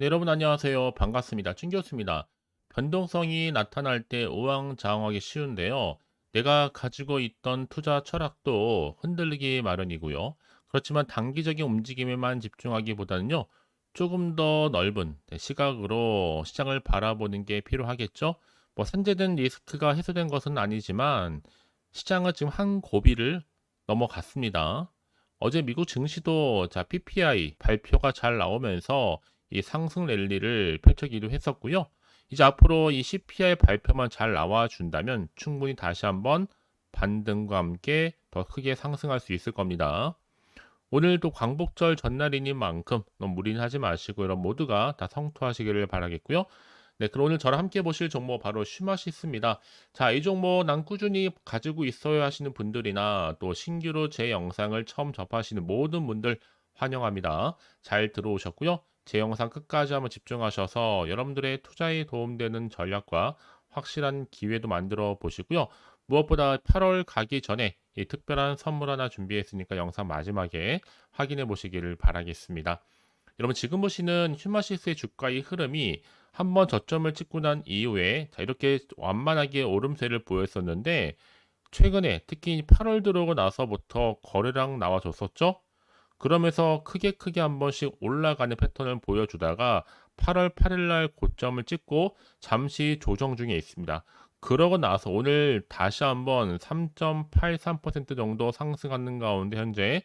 네, 여러분 안녕하세요. 반갑습니다. 찐교수입니다. 변동성이 나타날 때 우왕좌왕하기 쉬운데요. 내가 가지고 있던 투자 철학도 흔들리기 마련이고요. 그렇지만 단기적인 움직임에만 집중하기보다는요. 조금 더 넓은 시각으로 시장을 바라보는 게 필요하겠죠. 뭐 선제된 리스크가 해소된 것은 아니지만 시장은 지금 한 고비를 넘어갔습니다. 어제 미국 증시도 PPI 발표가 잘 나오면서 이 상승 랠리를 펼치기도 했었고요. 이제 앞으로 이 CPI 발표만 잘 나와준다면 충분히 다시 한번 반등과 함께 더 크게 상승할 수 있을 겁니다. 오늘도 광복절 전날이니만큼 너무 무리는 하지 마시고 여러분 모두가 다 성투하시기를 바라겠고요. 네, 그럼 오늘 저랑 함께 보실 종목 바로 슈마시스입니다. 자, 이 종목 난 꾸준히 가지고 있어야 하시는 분들이나 또 신규로 제 영상을 처음 접하시는 모든 분들 환영합니다. 잘 들어오셨고요. 제 영상 끝까지 한번 집중하셔서 여러분들의 투자에 도움되는 전략과 확실한 기회도 만들어 보시고요. 무엇보다 8월 가기 전에 이 특별한 선물 하나 준비했으니까 영상 마지막에 확인해 보시기를 바라겠습니다. 여러분 지금 보시는 휴마시스의 주가의 흐름이 한번 저점을 찍고 난 이후에 이렇게 완만하게 오름세를 보였었는데 최근에 특히 8월 들어오고 나서부터 거래량 나와줬었죠. 그러면서 크게 한 번씩 올라가는 패턴을 보여주다가 8월 8일 날 고점을 찍고 잠시 조정 중에 있습니다. 그러고 나서 오늘 다시 한번 3.83% 정도 상승하는 가운데 현재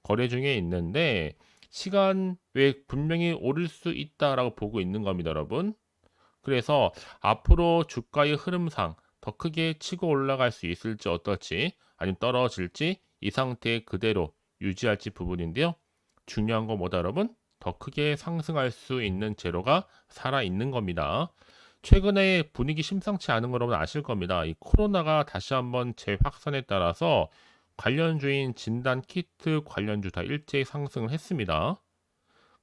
거래 중에 있는데 시간 외에 분명히 오를 수 있다라고 보고 있는 겁니다, 여러분. 그래서 앞으로 주가의 흐름상 더 크게 치고 올라갈 수 있을지 어떨지 아니면 떨어질지 이 상태 그대로 유지할지 부분인데요. 중요한 건 뭐다 여러분? 더 크게 상승할 수 있는 재료가 살아 있는 겁니다. 최근에 분위기 심상치 않은 거 여러분 아실 겁니다. 이 코로나가 다시 한번 재확산에 따라서 관련주인 진단 키트 관련주 다 일제히 상승을 했습니다.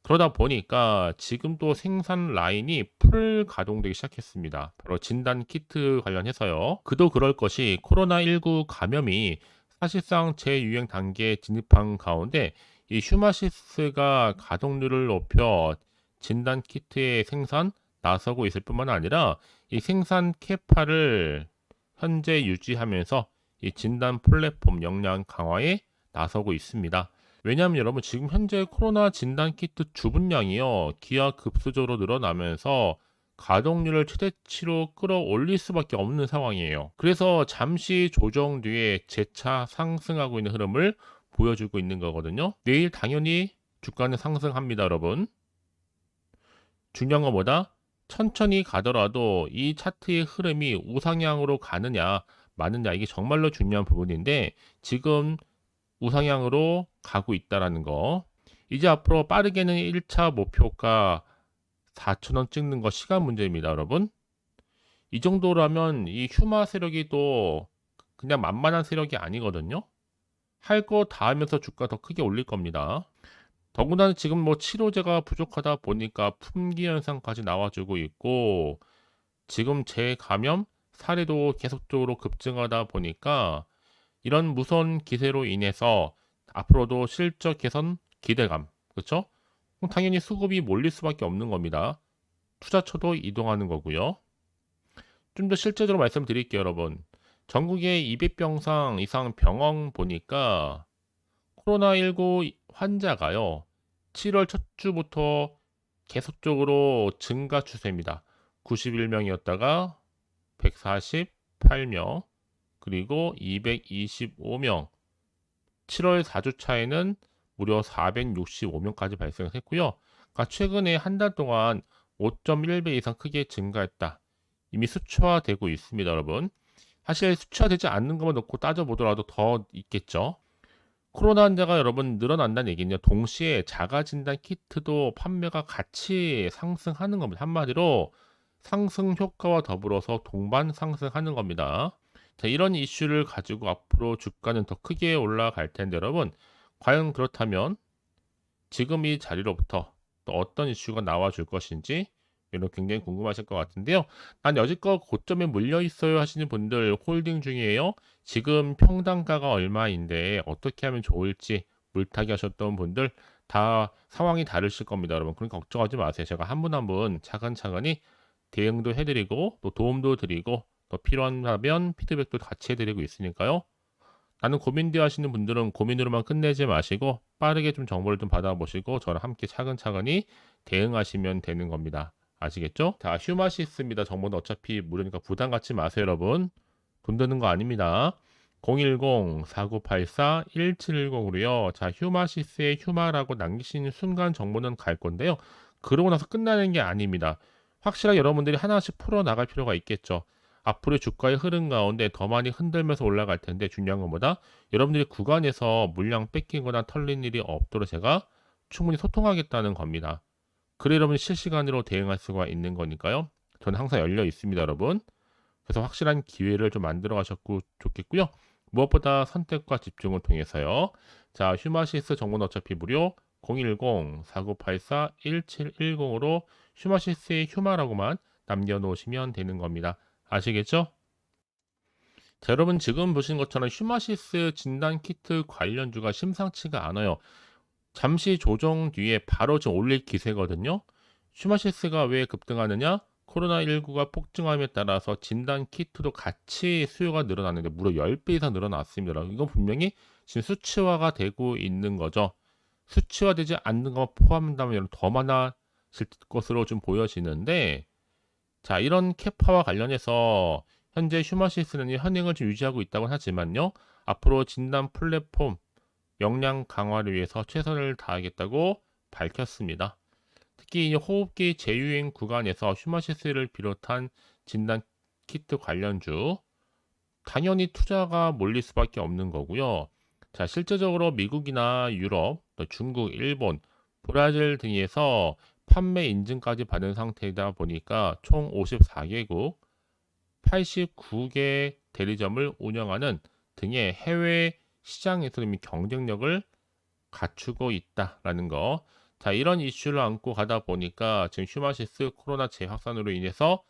그러다 보니까 지금 또 생산 라인이 풀 가동되기 시작했습니다. 바로 진단 키트 관련해서요. 그도 그럴 것이 코로나19 감염이 사실상 재유행 단계에 진입한 가운데 이 휴마시스가 가동률을 높여 진단 키트의 생산 나서고 있을 뿐만 아니라 이 생산 캐파를 현재 유지하면서 이 진단 플랫폼 역량 강화에 나서고 있습니다. 왜냐하면 여러분 지금 현재 코로나 진단 키트 주문량이요 기하급수적으로 늘어나면서 가동률을 최대치로 끌어올릴 수밖에 없는 상황이에요. 그래서 잠시 조정 뒤에 재차 상승하고 있는 흐름을 보여주고 있는 거거든요. 내일 당연히 주가는 상승합니다, 여러분. 중요한 건 뭐다? 천천히 가더라도 이 차트의 흐름이 우상향으로 가느냐 마느냐 이게 정말로 중요한 부분인데 지금 우상향으로 가고 있다라는 거. 이제 앞으로 빠르게는 1차 목표가 4,000원 찍는 거 시간 문제입니다, 여러분. 이 정도라면 이 휴마 세력이 또 그냥 만만한 세력이 아니거든요. 할 거 다 하면서 주가 더 크게 올릴 겁니다. 더군다나 지금 뭐 치료제가 부족하다 보니까 품귀 현상까지 나와주고 있고 지금 재감염 사례도 계속적으로 급증하다 보니까 이런 무서운 기세로 인해서 앞으로도 실적 개선 기대감, 그렇죠? 그럼 당연히 수급이 몰릴 수밖에 없는 겁니다. 투자처도 이동하는 거고요. 좀 더 실제적으로 말씀드릴게요, 여러분. 전국에 200병상 이상 병원 보니까 코로나19 환자가요. 7월 첫 주부터 계속적으로 증가 추세입니다. 91명이었다가 148명, 그리고 225명, 7월 4주 차에는 무려 465명까지 발생을 했고요. 그러니까 최근에 한 달 동안 5.1배 이상 크게 증가했다. 이미 수치화되고 있습니다, 여러분. 사실 수치화되지 않는 것만 놓고 따져보더라도 더 있겠죠. 코로나 환자가 여러분 늘어난다는 얘기는요. 동시에 자가진단 키트도 판매가 같이 상승하는 겁니다. 한마디로 상승 효과와 더불어서 동반 상승하는 겁니다. 자, 이런 이슈를 가지고 앞으로 주가는 더 크게 올라갈 텐데 여러분, 과연 그렇다면 지금 이 자리로부터 또 어떤 이슈가 나와줄 것인지 여러분 굉장히 궁금하실 것 같은데요. 난 여지껏 고점에 물려 있어요 하시는 분들 홀딩 중이에요. 지금 평단가가 얼마인데 어떻게 하면 좋을지 물타기 하셨던 분들 다 상황이 다르실 겁니다, 여러분. 그러니까 걱정하지 마세요. 제가 한 분 한 분 차근차근히 대응도 해드리고 또 도움도 드리고 또 필요하면 피드백도 같이 해드리고 있으니까요. 나는 고민돼 하시는 분들은 고민으로만 끝내지 마시고 빠르게 좀 정보를 좀 받아보시고 저랑 함께 차근차근히 대응하시면 되는 겁니다. 아시겠죠? 자, 휴마시스입니다. 정보는 어차피 무료니까 부담 갖지 마세요, 여러분. 돈 드는 거 아닙니다. 010-4984-1710으로요. 자, 휴마시스의 휴마라고 남기시는 순간 정보는 갈 건데요. 그러고 나서 끝나는 게 아닙니다. 확실하게 여러분들이 하나씩 풀어나갈 필요가 있겠죠. 앞으로의 주가의 흐름 가운데 더 많이 흔들면서 올라갈 텐데 중요한 것보다 여러분들이 구간에서 물량 뺏기거나 털린 일이 없도록 제가 충분히 소통하겠다는 겁니다. 그래 여러분이 실시간으로 대응할 수가 있는 거니까요. 저는 항상 열려 있습니다, 여러분. 그래서 확실한 기회를 좀 만들어 가셨고 좋겠고요. 무엇보다 선택과 집중을 통해서요. 자, 휴마시스 정보는 어차피 무료 010-4984-1710으로 휴마시스의 휴마라고만 남겨놓으시면 되는 겁니다. 아시겠죠? 자, 여러분 지금 보신 것처럼 휴마시스 진단 키트 관련주가 심상치가 않아요. 잠시 조정 뒤에 바로 지금 올릴 기세거든요. 휴마시스가 왜 급등하느냐? 코로나19가 폭증함에 따라서 진단 키트도 같이 수요가 늘어났는데 무려 10배 이상 늘어났습니다. 이건 분명히 지금 수치화가 되고 있는 거죠. 수치화되지 않는 것만 포함한다면 더 많아질 것으로 좀 보여지는데 자, 이런 캐파와 관련해서 현재 휴마시스는 현행을 좀 유지하고 있다고 하지만요. 앞으로 진단 플랫폼 역량 강화를 위해서 최선을 다하겠다고 밝혔습니다. 특히 호흡기 재유행 구간에서 휴마시스를 비롯한 진단 키트 관련주 당연히 투자가 몰릴 수밖에 없는 거고요. 자, 실제적으로 미국이나 유럽, 또 중국, 일본, 브라질 등에서 판매 인증까지 받은 상태이다 보니까 총 54개국, 89개 대리점을 운영하는 등의 해외 시장에서 이미 경쟁력을 갖추고 있다라는 거. 자, 이런 이슈를 안고 가다 보니까 지금 휴마시스 코로나 재확산으로 인해서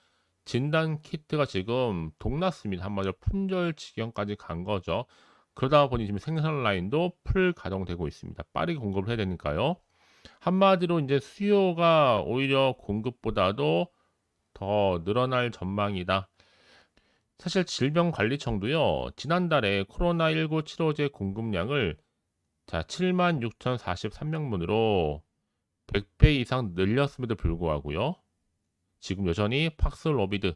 진단 키트가 지금 동났습니다. 한마디로 품절 지경까지 간 거죠. 그러다 보니 지금 생산 라인도 풀 가동되고 있습니다. 빠르게 공급을 해야 되니까요. 한마디로 이제 수요가 오히려 공급보다도 더 늘어날 전망이다. 사실 질병관리청도요, 지난달에 코로나19 치료제 공급량을 자, 76,043명분으로 100배 이상 늘렸음에도 불구하고요. 지금 여전히 팍스로비드,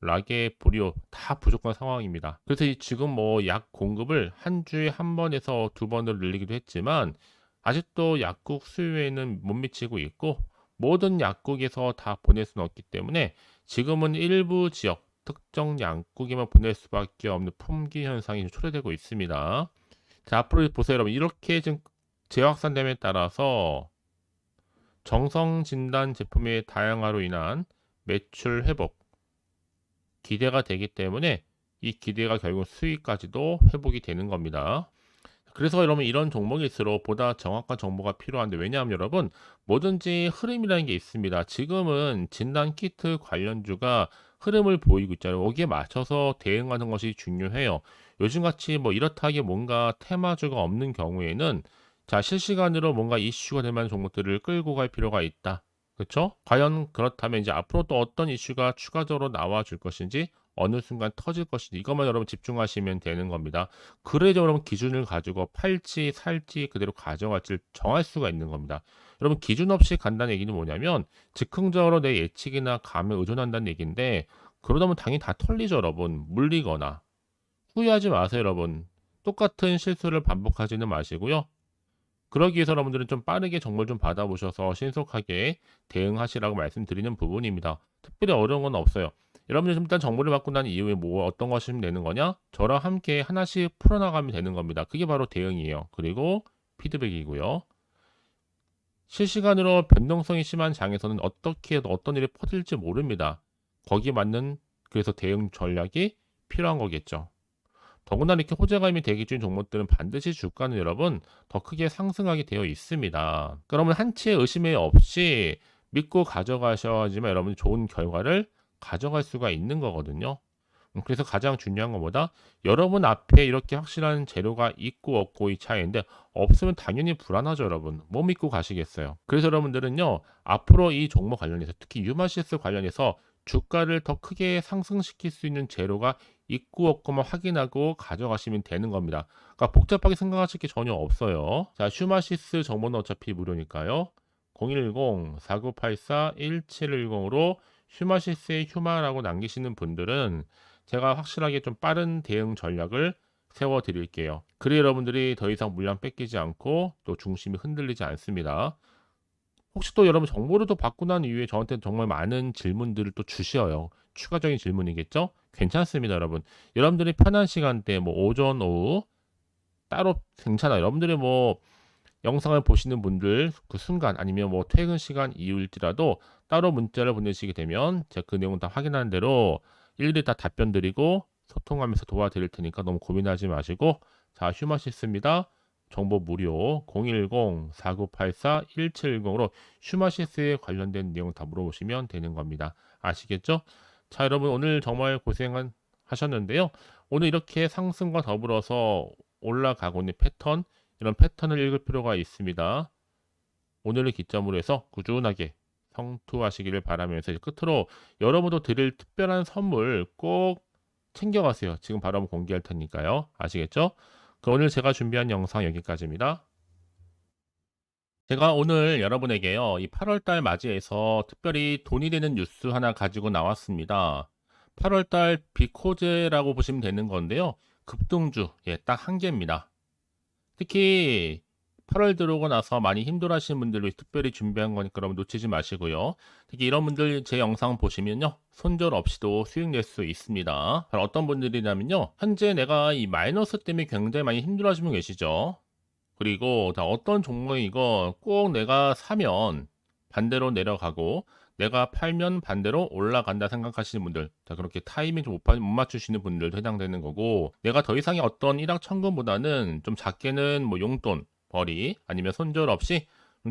라게브리오 다 부족한 상황입니다. 그래서 지금 뭐 약 공급을 한 주에 한 번에서 두 번으로 늘리기도 했지만 아직도 약국 수요에는 못 미치고 있고 모든 약국에서 다 보낼 수는 없기 때문에 지금은 일부 지역 특정 약국에만 보낼 수밖에 없는 품귀 현상이 초래되고 있습니다. 자, 앞으로 보세요, 여러분. 이렇게 지금 재확산됨에 따라서 정성 진단 제품의 다양화로 인한 매출 회복 기대가 되기 때문에 이 기대가 결국 수익까지도 회복이 되는 겁니다. 그래서 여러분 이런 종목일수록 보다 정확한 정보가 필요한데 왜냐하면 여러분 뭐든지 흐름이라는 게 있습니다. 지금은 진단 키트 관련주가 흐름을 보이고 있잖아요. 여기에 맞춰서 대응하는 것이 중요해요. 요즘같이 뭐 이렇다하게 뭔가 테마주가 없는 경우에는 자 실시간으로 뭔가 이슈가 될 만한 종목들을 끌고 갈 필요가 있다. 그렇죠? 과연 그렇다면 이제 앞으로 또 어떤 이슈가 추가적으로 나와 줄 것인지 어느 순간 터질 것인지 이것만 여러분 집중하시면 되는 겁니다. 그래야 여러분 기준을 가지고 팔지 살지 그대로 가져갈지 정할 수가 있는 겁니다. 여러분 기준 없이 간다는 얘기는 뭐냐면 즉흥적으로 내 예측이나 감에 의존한다는 얘기인데 그러다 보면 당연히 다 털리죠, 여러분. 물리거나. 후회하지 마세요, 여러분. 똑같은 실수를 반복하지는 마시고요. 그러기 위해서 여러분들은 좀 빠르게 정보를 좀 받아보셔서 신속하게 대응하시라고 말씀드리는 부분입니다. 특별히 어려운 건 없어요. 여러분들 일단 정보를 받고 난 이후에 뭐 어떤 거 하시면 되는 거냐? 저랑 함께 하나씩 풀어나가면 되는 겁니다. 그게 바로 대응이에요. 그리고 피드백이고요. 실시간으로 변동성이 심한 장에서는 어떻게 해도 어떤 일이 퍼질지 모릅니다. 거기에 맞는 그래서 대응 전략이 필요한 거겠죠. 더구나 이렇게 호재감이 대기 중인 종목들은 반드시 주가는 여러분 더 크게 상승하게 되어 있습니다. 그러면 한치의 의심이 없이 믿고 가져가셔야지만 여러분이 좋은 결과를 가져갈 수가 있는 거거든요. 그래서 가장 중요한 건 뭐다? 여러분 앞에 이렇게 확실한 재료가 있고 없고 이 차이인데 없으면 당연히 불안하죠, 여러분. 뭐 믿고 가시겠어요? 그래서 여러분들은요, 앞으로 이 종목 관련해서 특히 유마시스 관련해서 주가를 더 크게 상승시킬 수 있는 재료가 있고 없고만 확인하고 가져가시면 되는 겁니다. 그러니까 복잡하게 생각하실 게 전혀 없어요. 자, 슈마시스 정보는 어차피 무료니까요. 010-4984-1710으로 슈마시스의 휴마라고 남기시는 분들은 제가 확실하게 좀 빠른 대응 전략을 세워 드릴게요. 그래 여러분들이 더 이상 물량 뺏기지 않고 또 중심이 흔들리지 않습니다. 혹시 또 여러분 정보를 또 받고 난 이후에 저한테 정말 많은 질문들을 또 주셔요. 추가적인 질문이겠죠? 괜찮습니다, 여러분. 여러분들이 편한 시간대 뭐 오전, 오후 따로 괜찮아요. 여러분들이 뭐 영상을 보시는 분들 그 순간 아니면 뭐 퇴근 시간 이후일지라도 따로 문자를 보내시게 되면 제가 그 내용 다 확인하는 대로 일일이 다 답변 드리고 소통하면서 도와드릴 테니까 너무 고민하지 마시고 자 휴마시스입니다. 정보 무료 010-4984-1710으로 휴마시스에 관련된 내용 다 물어보시면 되는 겁니다. 아시겠죠? 자 여러분 오늘 정말 고생하셨는데요. 오늘 이렇게 상승과 더불어서 올라가고 있는 패턴 이런 패턴을 읽을 필요가 있습니다. 오늘을 기점으로 해서 꾸준하게 성투하시기를 바라면서 이제 끝으로 여러분도 드릴 특별한 선물 꼭 챙겨가세요. 지금 바로 한번 공개할 테니까요. 아시겠죠? 그럼 오늘 제가 준비한 영상 여기까지입니다. 제가 오늘 여러분에게요. 이 8월달 맞이해서 특별히 돈이 되는 뉴스 하나 가지고 나왔습니다. 8월달 비코제라고 보시면 되는 건데요. 급등주, 예, 딱 한 개입니다. 특히 8월 들어오고 나서 많이 힘들어하시는 분들을 위해 특별히 준비한 거니까 여러분 놓치지 마시고요. 특히 이런 분들 제 영상 보시면요. 손절 없이도 수익 낼 수 있습니다. 바로 어떤 분들이냐면요. 현재 내가 이 마이너스 때문에 굉장히 많이 힘들어하시는 분 계시죠. 그리고 다 어떤 종목이 이거 꼭 내가 사면 반대로 내려가고 내가 팔면 반대로 올라간다 생각하시는 분들 자 그렇게 타이밍 좀 못 맞추시는 분들도 해당되는 거고 내가 더 이상의 어떤 일확천금보다는 좀 작게는 뭐 용돈 벌이 아니면 손절 없이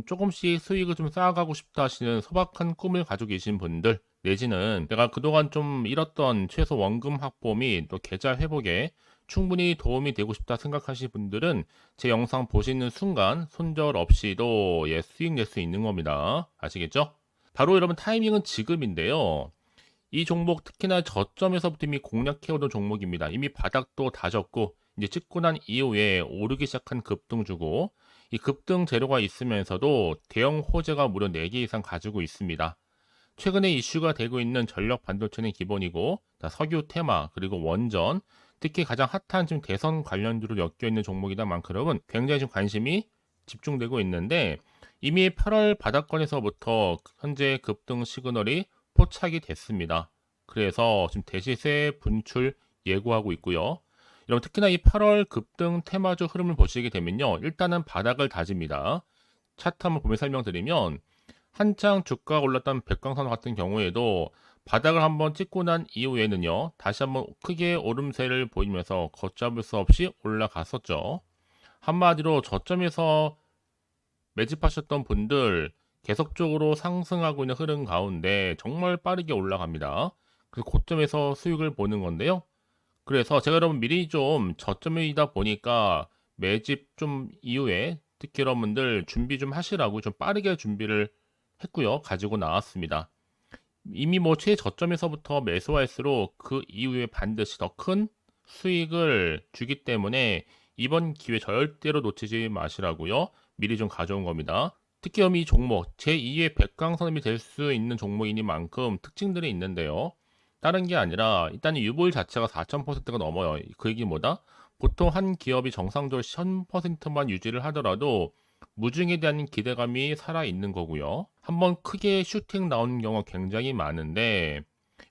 조금씩 수익을 좀 쌓아가고 싶다 하시는 소박한 꿈을 가지고 계신 분들 내지는 내가 그동안 좀 잃었던 최소 원금 확보 및 또 계좌 회복에 충분히 도움이 되고 싶다 생각하시는 분들은 제 영상 보시는 순간 손절 없이도 예, 수익 낼 수 있는 겁니다. 아시겠죠? 바로 여러분 타이밍은 지금인데요. 이 종목 특히나 저점에서부터 이미 공략해오던 종목입니다. 이미 바닥도 다졌고 이제 찍고 난 이후에 오르기 시작한 급등주고 이 급등 재료가 있으면서도 대형 호재가 무려 4개 이상 가지고 있습니다. 최근에 이슈가 되고 있는 전력 반도체는 기본이고 석유 테마 그리고 원전 특히 가장 핫한 지금 대선 관련주로 엮여 있는 종목이다 만큼은 굉장히 지금 관심이 집중되고 있는데 이미 8월 바닥권에서부터 현재 급등 시그널이 포착이 됐습니다. 그래서 지금 대시세 분출 예고하고 있고요. 여러분 특히나 이 8월 급등 테마주 흐름을 보시게 되면요. 일단은 바닥을 다집니다. 차트 한번 보면 설명드리면 한창 주가가 올랐던 백광산 같은 경우에도 바닥을 한번 찍고 난 이후에는요. 다시 한번 크게 오름세를 보이면서 걷잡을 수 없이 올라갔었죠. 한마디로 저점에서 매집하셨던 분들 계속적으로 상승하고 있는 흐름 가운데 정말 빠르게 올라갑니다. 그래서 고점에서 수익을 보는 건데요. 그래서 제가 여러분 미리 좀 저점이다 보니까 매집 좀 이후에 특히 여러분들 준비 좀 하시라고 좀 빠르게 준비를 했고요. 가지고 나왔습니다. 이미 뭐 최저점에서부터 매수할수록 그 이후에 반드시 더 큰 수익을 주기 때문에 이번 기회 절대로 놓치지 마시라고요. 미리 좀 가져온 겁니다. 특히 이 종목 제2의 백강선임이 될 수 있는 종목이니만큼 특징들이 있는데요. 다른 게 아니라 일단 유보율 자체가 4,000%가 넘어요. 그 얘기 뭐다? 보통 한 기업이 정상적으로 1000%만 유지를 하더라도 무중에 대한 기대감이 살아있는 거고요. 한번 크게 슈팅 나오는 경우가 굉장히 많은데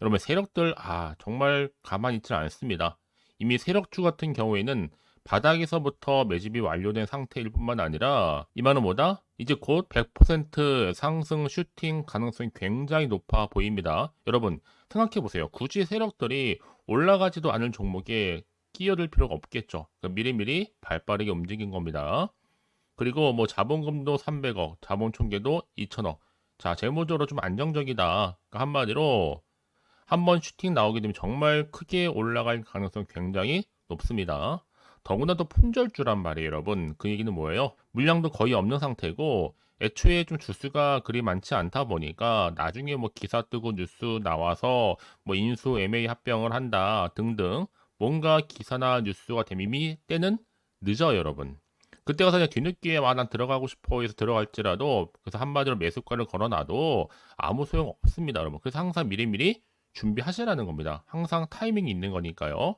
여러분 세력들 정말 가만히 있지 않습니다. 이미 세력주 같은 경우에는 바닥에서부터 매집이 완료된 상태일 뿐만 아니라 이만은 뭐다? 이제 곧 100% 상승 슈팅 가능성이 굉장히 높아 보입니다. 여러분 생각해 보세요. 굳이 세력들이 올라가지도 않을 종목에 끼어들 필요가 없겠죠. 그러니까 미리미리 발빠르게 움직인 겁니다. 그리고 뭐 자본금도 300억, 자본 총계도 2천억. 자, 재무적으로 좀 안정적이다. 그러니까 한마디로 한번 슈팅 나오게 되면 정말 크게 올라갈 가능성이 굉장히 높습니다. 더구나 또 품절주란 말이에요, 여러분. 그 얘기는 뭐예요? 물량도 거의 없는 상태고 애초에 좀 주수가 그리 많지 않다 보니까 나중에 뭐 기사 뜨고 뉴스 나와서 뭐 인수 MA 합병을 한다 등등 뭔가 기사나 뉴스가 되면 이미 때는 늦어요, 여러분. 그때 가서 그냥 뒤늦게 난 들어가고 싶어 해서 들어갈지라도 그래서 한마디로 매수가를 걸어놔도 아무 소용 없습니다, 여러분. 그래서 항상 미리미리 준비하시라는 겁니다. 항상 타이밍이 있는 거니까요.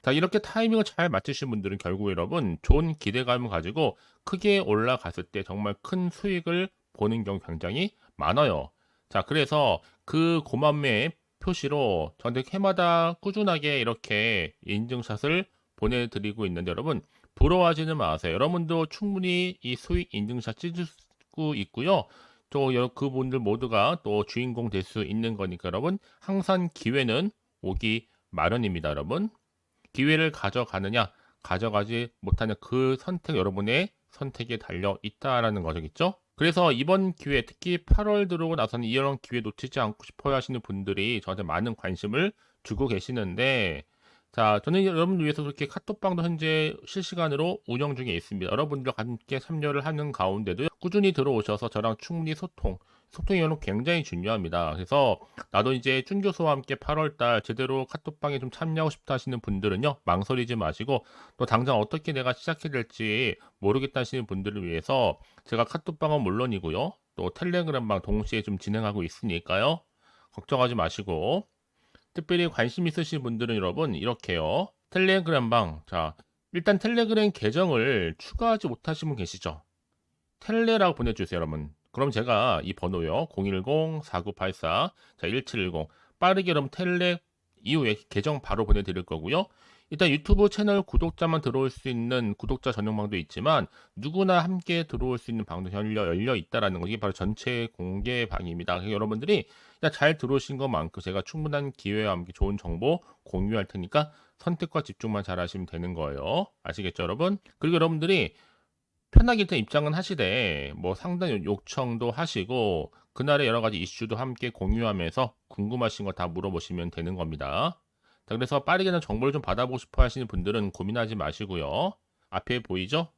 자, 이렇게 타이밍을 잘 맞추신 분들은 결국 여러분 좋은 기대감을 가지고 크게 올라갔을 때 정말 큰 수익을 보는 경우 굉장히 많아요. 자, 그래서 그 고만매 표시로 저한테 해마다 꾸준하게 이렇게 인증샷을 보내드리고 있는데 여러분 부러워하지는 마세요. 여러분도 충분히 이 수익 인증샷 찍을 수 있고요. 또 그분들 모두가 또 주인공 될 수 있는 거니까 여러분 항상 기회는 오기 마련입니다, 여러분. 기회를 가져가느냐, 가져가지 못하는 그 선택, 여러분의 선택에 달려 있다라는 거겠죠? 그래서 이번 기회, 특히 8월 들어오고 나서는 이런 기회 놓치지 않고 싶어 하시는 분들이 저한테 많은 관심을 주고 계시는데, 자, 저는 여러분들 위해서 그렇게 카톡방도 현재 실시간으로 운영 중에 있습니다. 여러분들과 함께 참여를 하는 가운데도 꾸준히 들어오셔서 저랑 충분히 소통이 여러분 굉장히 중요합니다. 그래서 나도 이제 준 교수와 함께 8월달 제대로 카톡방에 좀 참여하고 싶다 하시는 분들은요, 망설이지 마시고 또 당장 어떻게 내가 시작해야 될지 모르겠다 하시는 분들을 위해서 제가 카톡방은 물론이고요, 또 텔레그램방 동시에 좀 진행하고 있으니까요. 걱정하지 마시고 특별히 관심 있으신 분들은 여러분 이렇게요. 텔레그램방. 자, 일단 텔레그램 계정을 추가하지 못하신 분 계시죠? 텔레라고 보내주세요, 여러분. 그럼 제가 이 번호요. 010-4984, 자, 1710. 빠르게 여러분 텔레 이후에 계정 바로 보내드릴 거고요. 일단 유튜브 채널 구독자만 들어올 수 있는 구독자 전용방도 있지만 누구나 함께 들어올 수 있는 방도 열려 있다라는 거. 이게 바로 전체 공개 방입니다. 그래서 여러분들이 일단 잘 들어오신 것만큼 제가 충분한 기회와 함께 좋은 정보 공유할 테니까 선택과 집중만 잘 하시면 되는 거예요. 아시겠죠, 여러분? 그리고 여러분들이 편하게 일단 입장은 하시되 뭐 상담 요청도 하시고 그날의 여러 가지 이슈도 함께 공유하면서 궁금하신 거 다 물어보시면 되는 겁니다. 자, 그래서 빠르게는 정보를 좀 받아보고 싶어 하시는 분들은 고민하지 마시고요. 앞에 보이죠?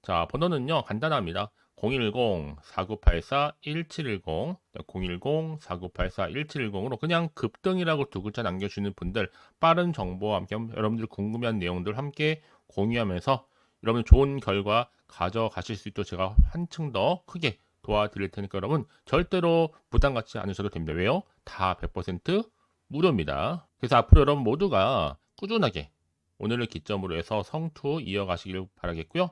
자, 번호는요, 간단합니다. 010-4984-1710, 010-4984-1710으로 그냥 급등이라고 두 글자 남겨주는 분들, 빠른 정보와 함께 여러분들 궁금한 내용들 함께 공유하면서 여러분 좋은 결과 가져가실 수 있도록 제가 한층 더 크게 도와드릴 테니까 여러분 절대로 부담 갖지 않으셔도 됩니다. 왜요? 다 100% 무료입니다. 그래서 앞으로 여러분 모두가 꾸준하게 오늘을 기점으로 해서 성투 이어가시길 바라겠고요.